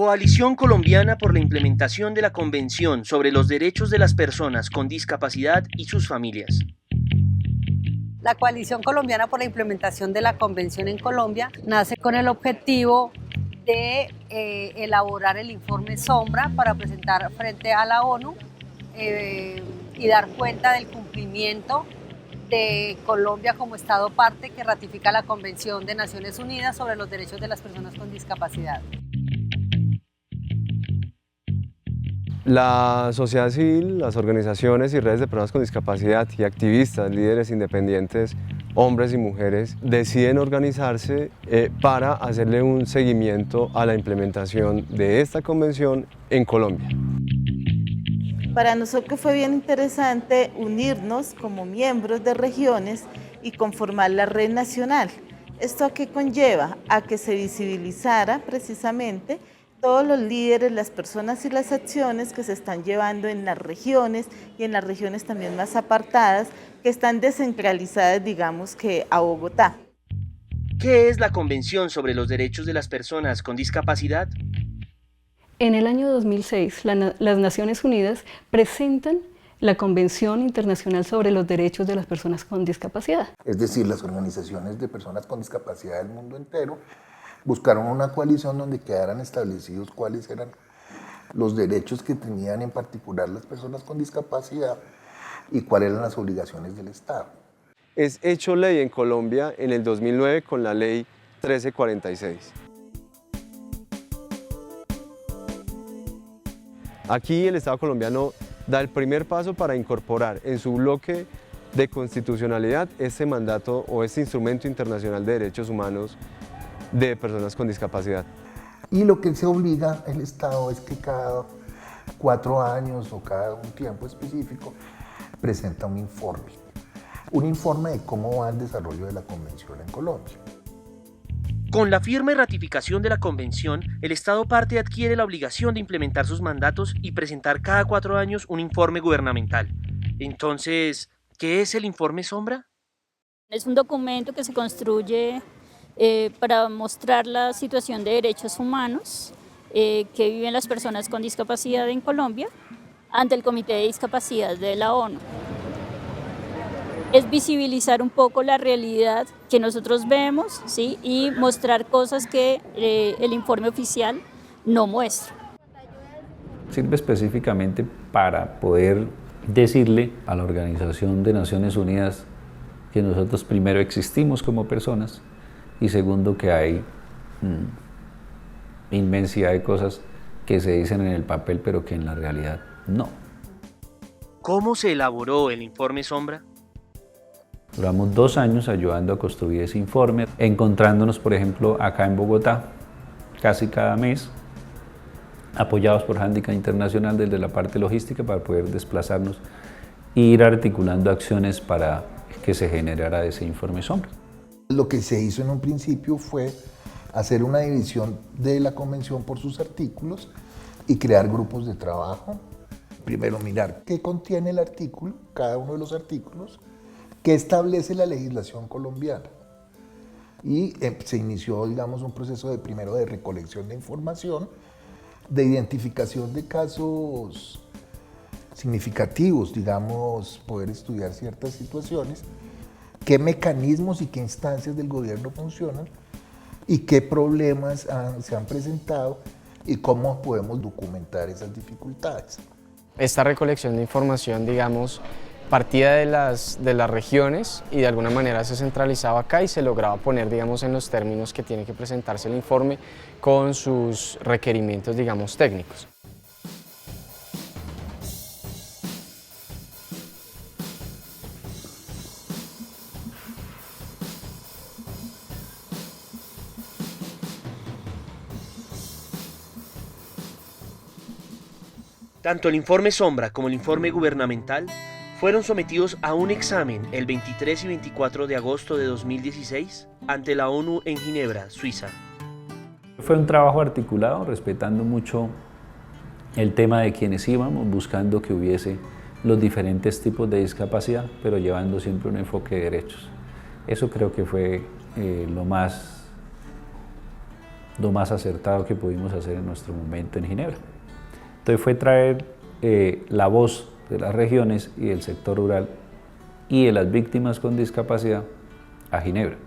Coalición Colombiana por la implementación de la Convención sobre los Derechos de las Personas con Discapacidad y sus familias. La Coalición Colombiana por la implementación de la Convención en Colombia nace con el objetivo de elaborar el informe Sombra para presentar frente a la ONU y dar cuenta del cumplimiento de Colombia como Estado parte que ratifica la Convención de Naciones Unidas sobre los Derechos de las Personas con Discapacidad. La sociedad civil, las organizaciones y redes de personas con discapacidad y activistas, líderes independientes, hombres y mujeres, deciden organizarse para hacerle un seguimiento a la implementación de esta convención en Colombia. Para nosotros fue bien interesante unirnos como miembros de regiones y conformar la red nacional. ¿Esto a qué conlleva? A que se visibilizara precisamente todos los líderes, las personas y las acciones que se están llevando en las regiones y en las regiones también más apartadas, que están descentralizadas, digamos que a Bogotá. ¿Qué es la Convención sobre los Derechos de las Personas con Discapacidad? En el año 2006, las Naciones Unidas presentan la Convención Internacional sobre los Derechos de las Personas con Discapacidad. Es decir, las organizaciones de personas con discapacidad del mundo entero buscaron una coalición donde quedaran establecidos cuáles eran los derechos que tenían en particular las personas con discapacidad y cuáles eran las obligaciones del Estado. Es hecho ley en Colombia en el 2009 con la ley 1346. Aquí el Estado colombiano da el primer paso para incorporar en su bloque de constitucionalidad este mandato o este instrumento internacional de derechos humanos de personas con discapacidad. Y lo que se obliga el Estado es que cada 4 años o cada un tiempo específico presenta un informe de cómo va el desarrollo de la Convención en Colombia. Con la firma y ratificación de la Convención, el Estado parte adquiere la obligación de implementar sus mandatos y presentar cada 4 años un informe gubernamental. Entonces, ¿qué es el informe Sombra? Es un documento que se construye para mostrar la situación de derechos humanos que viven las personas con discapacidad en Colombia ante el Comité de Discapacidad de la ONU. Es visibilizar un poco la realidad que nosotros vemos, ¿sí? Y mostrar cosas que el informe oficial no muestra. Sirve específicamente para poder decirle a la Organización de Naciones Unidas que nosotros primero existimos como personas y segundo que hay inmensidad de cosas que se dicen en el papel pero que en la realidad no. ¿Cómo se elaboró el informe Sombra? Duramos 2 años ayudando a construir ese informe, encontrándonos, por ejemplo, acá en Bogotá, casi cada mes, apoyados por Handicap Internacional desde la parte logística para poder desplazarnos e ir articulando acciones para que se generara ese informe Sombra. Lo que se hizo en un principio fue hacer una división de la Convención por sus artículos y crear grupos de trabajo. Primero mirar qué contiene el artículo, cada uno de los artículos, qué establece la legislación colombiana. Y se inició, digamos, un proceso primero de recolección de información, de identificación de casos significativos, digamos, poder estudiar ciertas situaciones, qué mecanismos y qué instancias del gobierno funcionan y qué problemas se han presentado y cómo podemos documentar esas dificultades. Esta recolección de información, digamos, partía de las regiones y de alguna manera se centralizaba acá y se lograba poner, digamos, en los términos que tiene que presentarse el informe con sus requerimientos, digamos, técnicos. Tanto el informe Sombra como el informe gubernamental fueron sometidos a un examen el 23 y 24 de agosto de 2016 ante la ONU en Ginebra, Suiza. Fue un trabajo articulado, respetando mucho el tema de quienes íbamos, buscando que hubiese los diferentes tipos de discapacidad, pero llevando siempre un enfoque de derechos. Eso creo que fue lo más lo más acertado que pudimos hacer en nuestro momento en Ginebra. Entonces fue traer la voz de las regiones y del sector rural y de las víctimas con discapacidad a Ginebra.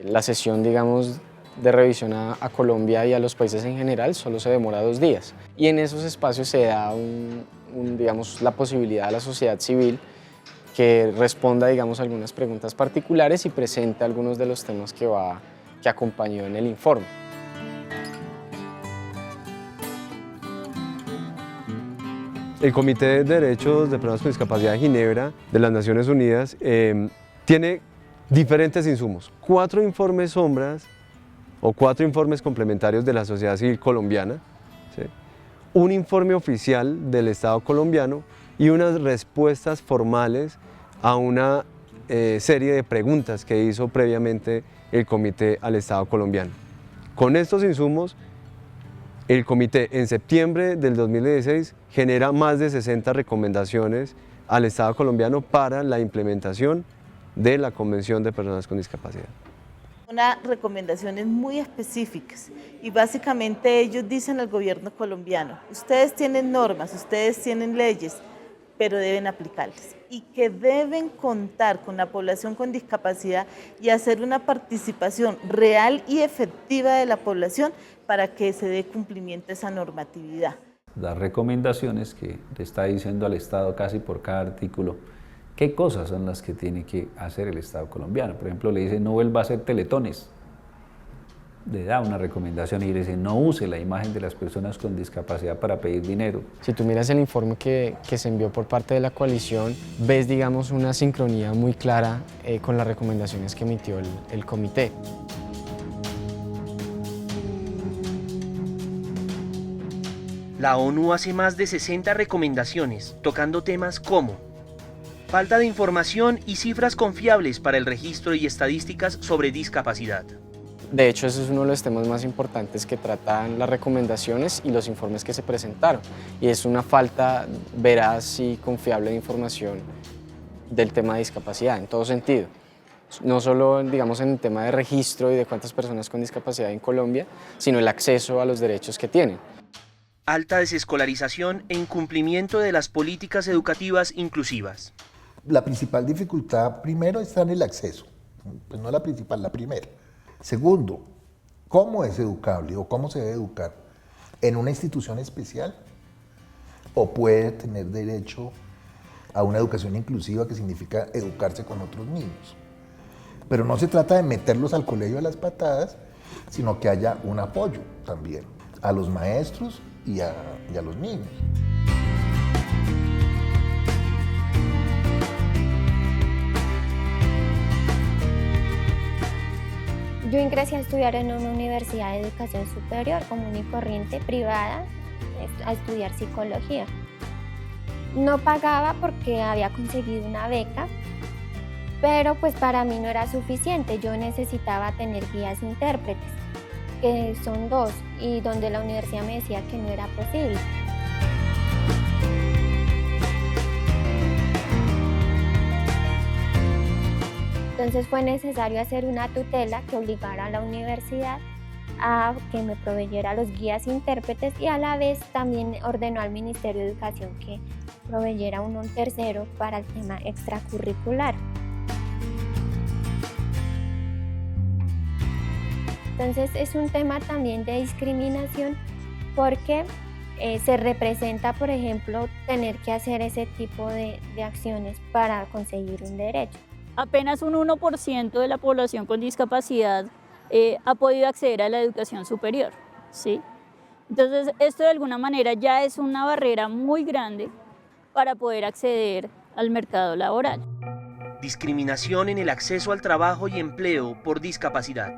La sesión, digamos, de revisión a Colombia y a los países en general solo se demora 2 días. Y en esos espacios se da digamos, la posibilidad a la sociedad civil que responda, digamos, algunas preguntas particulares y presente algunos de los temas que acompañó en el informe. El Comité de Derechos de Personas con Discapacidad de Ginebra de las Naciones Unidas tiene diferentes insumos, 4 informes sombras o 4 informes complementarios de la sociedad civil colombiana, ¿sí? Un informe oficial del Estado colombiano y unas respuestas formales a una serie de preguntas que hizo previamente el Comité al Estado colombiano. Con estos insumos, el Comité en septiembre del 2016 genera más de 60 recomendaciones al Estado colombiano para la implementación de la Convención de Personas con Discapacidad. Unas recomendaciones muy específicas y básicamente ellos dicen al gobierno colombiano, ustedes tienen normas, ustedes tienen leyes, pero deben aplicarlas y que deben contar con la población con discapacidad y hacer una participación real y efectiva de la población para que se dé cumplimiento a esa normatividad. Las recomendaciones que le está diciendo al Estado casi por cada artículo qué cosas son las que tiene que hacer el Estado colombiano. Por ejemplo, le dice no vuelva a hacer teletones. Le da una recomendación y le dice no use la imagen de las personas con discapacidad para pedir dinero. Si tú miras el informe que se envió por parte de la coalición, ves, digamos, una sincronía muy clara con las recomendaciones que emitió el comité. La ONU hace más de 60 recomendaciones, tocando temas como falta de información y cifras confiables para el registro y estadísticas sobre discapacidad. De hecho, ese es uno de los temas más importantes que tratan las recomendaciones y los informes que se presentaron. Y es una falta veraz y confiable de información del tema de discapacidad, en todo sentido. No solo, digamos, en el tema de registro y de cuántas personas con discapacidad hay en Colombia, sino el acceso a los derechos que tienen. Alta desescolarización e incumplimiento de las políticas educativas inclusivas. La principal dificultad, primero, está en el acceso. Pues no la principal, la primera. Segundo, ¿cómo es educable o cómo se debe educar? ¿En una institución especial? ¿O puede tener derecho a una educación inclusiva, que significa educarse con otros niños? Pero no se trata de meterlos al colegio a las patadas, sino que haya un apoyo también a los maestros y a los niños. Yo ingresé a estudiar en una universidad de educación superior común y corriente privada, a estudiar psicología. No pagaba porque había conseguido una beca, pero pues para mí no era suficiente. Yo necesitaba tener guías intérpretes, que son 2, y donde la universidad me decía que no era posible. Entonces fue necesario hacer una tutela que obligara a la universidad a que me proveyera los guías intérpretes y a la vez también ordenó al Ministerio de Educación que proveyera un tercero para el tema extracurricular. Entonces es un tema también de discriminación porque se representa, por ejemplo, tener que hacer ese tipo de acciones para conseguir un derecho. Apenas un 1% de la población con discapacidad ha podido acceder a la educación superior, ¿sí? Entonces, esto de alguna manera ya es una barrera muy grande para poder acceder al mercado laboral. Discriminación en el acceso al trabajo y empleo por discapacidad.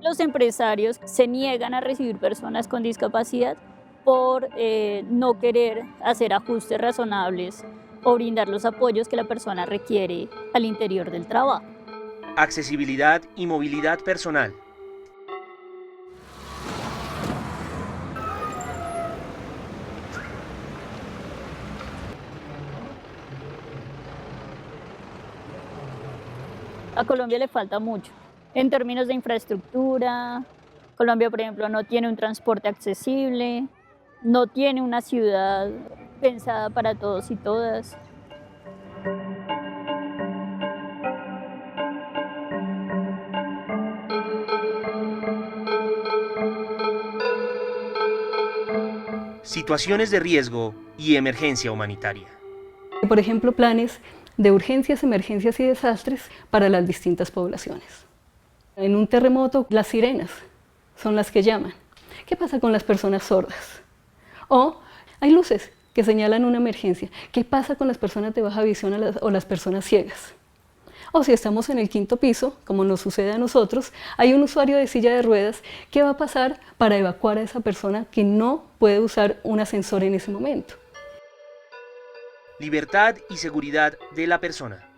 Los empresarios se niegan a recibir personas con discapacidad por no querer hacer ajustes razonables o brindar los apoyos que la persona requiere al interior del trabajo. Accesibilidad y movilidad personal. A Colombia le falta mucho. En términos de infraestructura, Colombia, por ejemplo, no tiene un transporte accesible, no tiene una ciudad pensada para todos y todas. Situaciones de riesgo y emergencia humanitaria. Por ejemplo, planes de urgencias, emergencias y desastres para las distintas poblaciones. En un terremoto, las sirenas son las que llaman. ¿Qué pasa con las personas sordas? O hay luces que señalan una emergencia. ¿Qué pasa con las personas de baja visión o las personas ciegas? O si estamos en el 5º piso, como nos sucede a nosotros, hay un usuario de silla de ruedas. ¿Qué va a pasar para evacuar a esa persona que no puede usar un ascensor en ese momento? Libertad y seguridad de la persona.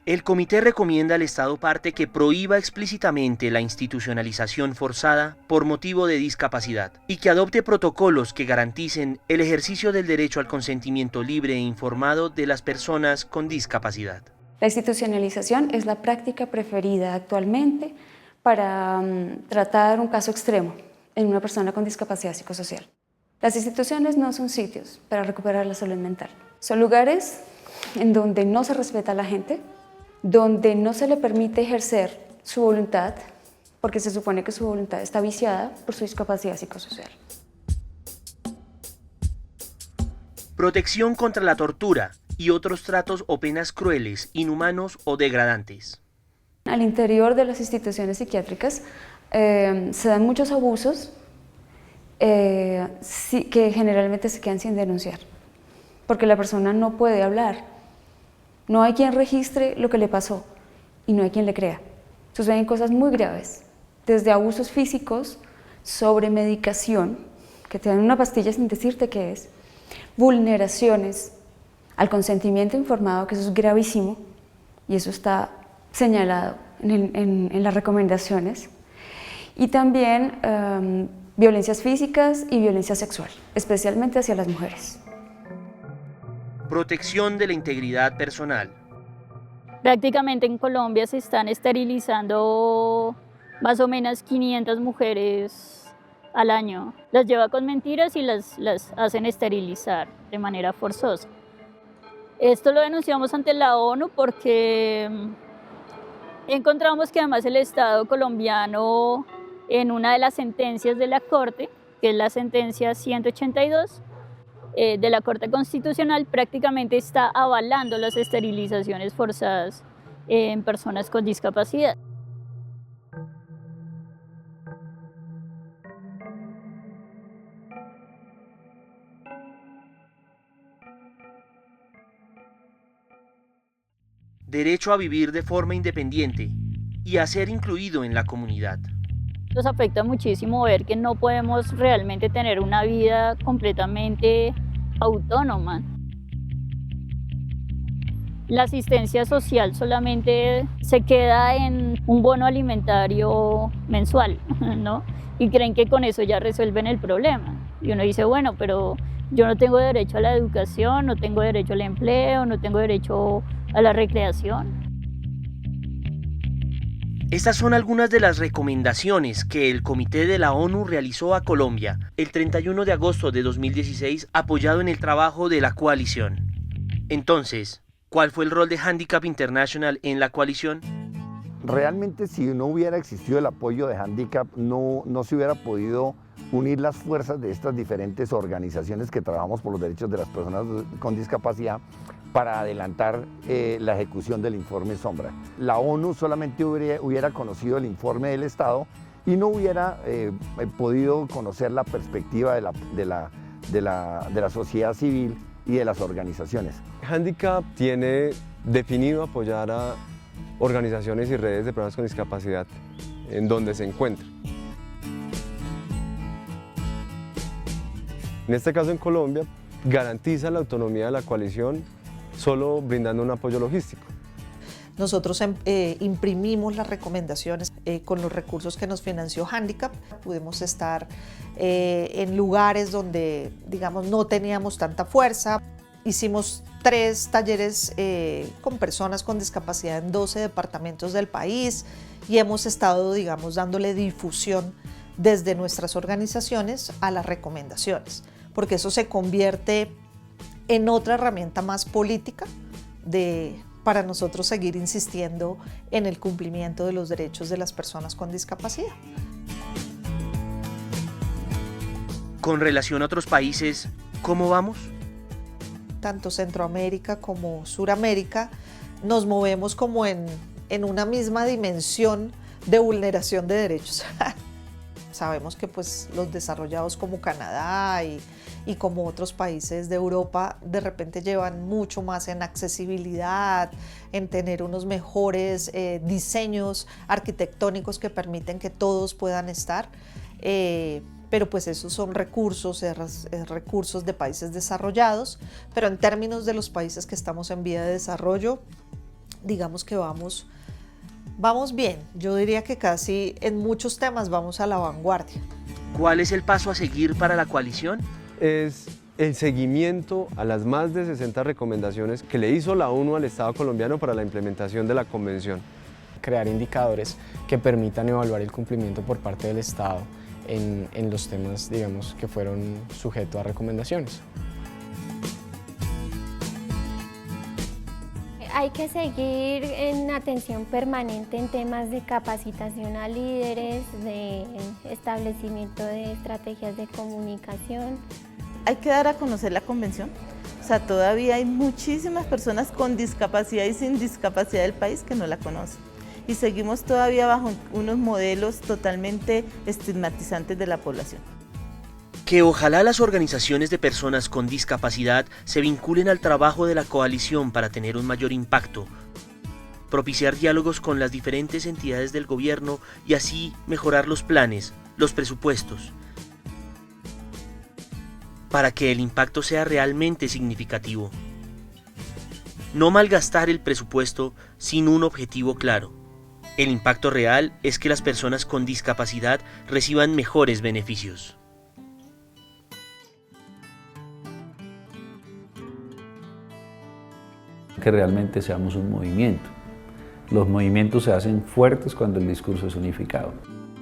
El comité recomienda al Estado parte que prohíba explícitamente la institucionalización forzada por motivo de discapacidad y que adopte protocolos que garanticen el ejercicio del derecho al consentimiento libre e informado de las personas con discapacidad. La institucionalización es la práctica preferida actualmente para tratar un caso extremo en una persona con discapacidad psicosocial. Las instituciones no son sitios para recuperar la salud mental. Son lugares en donde no se respeta a la gente, donde no se le permite ejercer su voluntad, porque se supone que su voluntad está viciada por su discapacidad psicosocial. Protección contra la tortura y otros tratos o penas crueles, inhumanos o degradantes. Al interior de las instituciones psiquiátricas se dan muchos abusos que generalmente se quedan sin denunciar, porque la persona no puede hablar. No hay quien registre lo que le pasó y no hay quien le crea. Suceden cosas muy graves, desde abusos físicos, sobremedicación, que te dan una pastilla sin decirte qué es, vulneraciones al consentimiento informado, que eso es gravísimo, y eso está señalado en las recomendaciones, y también violencias físicas y violencia sexual, especialmente hacia las mujeres. Protección de la integridad personal. Prácticamente en Colombia se están esterilizando más o menos 500 mujeres al año. Las lleva con mentiras y las hacen esterilizar de manera forzosa. Esto lo denunciamos ante la ONU porque encontramos que además el Estado colombiano, en una de las sentencias de la Corte, que es la sentencia 182, de la Corte Constitucional, prácticamente está avalando las esterilizaciones forzadas en personas con discapacidad. Derecho a vivir de forma independiente y a ser incluido en la comunidad. Nos afecta muchísimo ver que no podemos realmente tener una vida completamente autónoma. La asistencia social solamente se queda en un bono alimentario mensual, ¿no? Y creen que con eso ya resuelven el problema. Y uno dice, bueno, pero yo no tengo derecho a la educación, no tengo derecho al empleo, no tengo derecho a la recreación. Estas son algunas de las recomendaciones que el Comité de la ONU realizó a Colombia el 31 de agosto de 2016, apoyado en el trabajo de la coalición. Entonces, ¿cuál fue el rol de Handicap International en la coalición? Realmente, si no hubiera existido el apoyo de Handicap, no se hubiera podido unir las fuerzas de estas diferentes organizaciones que trabajamos por los derechos de las personas con discapacidad para adelantar la ejecución del informe Sombra. La ONU solamente hubiera conocido el informe del Estado y no hubiera podido conocer la perspectiva de la sociedad civil y de las organizaciones. Handicap tiene definido apoyar a organizaciones y redes de personas con discapacidad en donde se encuentren. En este caso en Colombia, garantiza la autonomía de la coalición solo brindando un apoyo logístico. Nosotros imprimimos las recomendaciones con los recursos que nos financió Handicap. Pudimos estar en lugares donde, digamos, no teníamos tanta fuerza. Hicimos 3 talleres con personas con discapacidad en 12 departamentos del país y hemos estado, digamos, dándole difusión desde nuestras organizaciones a las recomendaciones, porque eso se convierte en otra herramienta más política para nosotros seguir insistiendo en el cumplimiento de los derechos de las personas con discapacidad. Con relación a otros países, ¿cómo vamos? Tanto Centroamérica como Suramérica nos movemos como en una misma dimensión de vulneración de derechos. Sabemos que pues, los desarrollados como Canadá y como otros países de Europa de repente llevan mucho más en accesibilidad, en tener unos mejores diseños arquitectónicos que permiten que todos puedan estar. Pero pues esos son recursos de países desarrollados, pero en términos de los países que estamos en vía de desarrollo, digamos que vamos bien. Yo diría que casi en muchos temas vamos a la vanguardia. ¿Cuál es el paso a seguir para la coalición? Es el seguimiento a las más de 60 recomendaciones que le hizo la ONU al Estado colombiano para la implementación de la Convención. Crear indicadores que permitan evaluar el cumplimiento por parte del Estado en los temas, digamos, que fueron sujetos a recomendaciones. Hay que seguir en atención permanente en temas de capacitación a líderes, de establecimiento de estrategias de comunicación. Hay que dar a conocer la convención. O sea, todavía hay muchísimas personas con discapacidad y sin discapacidad del país que no la conocen. Y seguimos todavía bajo unos modelos totalmente estigmatizantes de la población. Que ojalá las organizaciones de personas con discapacidad se vinculen al trabajo de la coalición para tener un mayor impacto, propiciar diálogos con las diferentes entidades del gobierno y así mejorar los planes, los presupuestos, para que el impacto sea realmente significativo. No malgastar el presupuesto sin un objetivo claro. El impacto real es que las personas con discapacidad reciban mejores beneficios. Que realmente seamos un movimiento. Los movimientos se hacen fuertes cuando el discurso es unificado.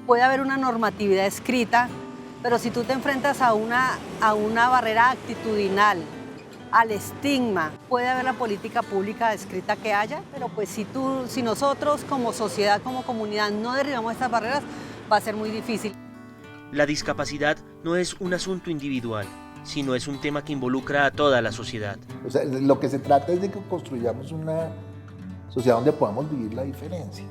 Puede haber una normatividad escrita, pero si tú te enfrentas a una barrera actitudinal, al estigma, puede haber la política pública escrita que haya, pero pues si nosotros como sociedad, como comunidad no derribamos estas barreras, va a ser muy difícil. La discapacidad no es un asunto individual, sino es un tema que involucra a toda la sociedad. O sea, lo que se trata es de que construyamos una sociedad donde podamos vivir la diferencia.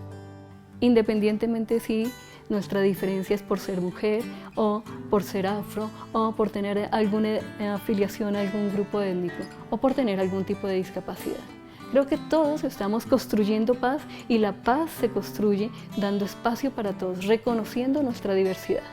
Independientemente si nuestra diferencia es por ser mujer o por ser afro o por tener alguna afiliación a algún grupo étnico o por tener algún tipo de discapacidad. Creo que todos estamos construyendo paz y la paz se construye dando espacio para todos, reconociendo nuestra diversidad.